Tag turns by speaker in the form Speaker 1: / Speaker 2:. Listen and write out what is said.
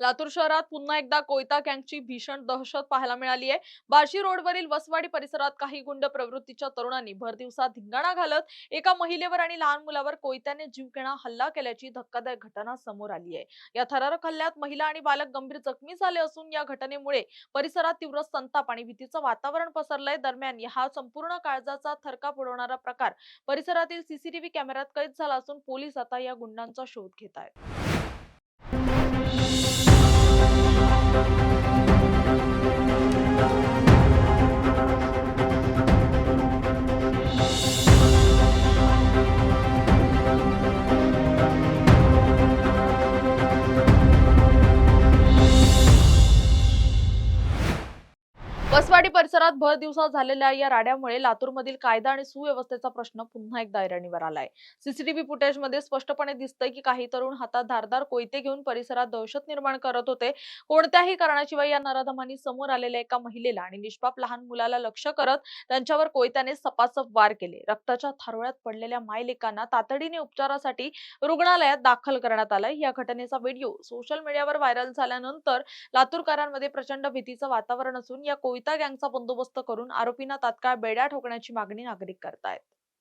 Speaker 1: लातूर शहरात पुन्हा एकदा कोयता गँगची भीषण दहशत पाहायला मिळाली आहे। बार्शी रोडवरील वसवाडी परिसरात काही गुंड प्रवृत्तीच्या तरुणांनी भरदिवसा धिंगाणा घालत एका महिलेवर आणि लहान मुलावर कोयत्याने जीवघेणा हल्ला केल्याची धक्कादायक घटना समोर आली आहे। या थरारक हल्ल्यात महिला आणि बालक गंभीर जखमी झाले असून या घटनेमुळे परिसरात तीव्र संताप आणि भीतीचं वातावरण पसरलंय। दरम्यान हा संपूर्ण काळजाचा थरकाप उडवणारा प्रकार परिसरातील सीसीटीव्ही कॅमेऱ्यात कैद झाला असून पोलीस आता या गुंडांचा शोध घेत आहेत। वसवाडी परिसरात भर दिवसा झालेल्या या राड्यामुळे लातूरमधील कायदा आणि सुव्यवस्थेचा प्रश्न पुन्हा एकदा ऐरणीवर आलाय। सीसीटीव्ही फुटेजमध्ये स्पष्टपणे दिसतंय की काही तरुण हातात धारदार कोयते घेऊन परिसरात दहशत निर्माण करत होते। कोणत्याही कारणाशिवाय या नराधमांनी समोर आलेल्या एका महिलेला आणि निष्पाप लहान मुलाला लक्ष्य करत त्यांच्यावर कोयत्याने सपासप वार केले। रक्ताच्या थारोळ्यात पडलेल्या मायलेकांना तातडीने उपचारासाठी रुग्णालयात दाखल करण्यात आलंय। या घटनेचा व्हिडिओ सोशल मीडियावर व्हायरल झाल्यानंतर लातूरकरांमध्ये प्रचंड भीतीचं वातावरण असून या कोयता गँगचा बंदोबस्त करून आरोपींना तात्काळ बेड्या ठोकण्याची मागणी नागरिक करतायत।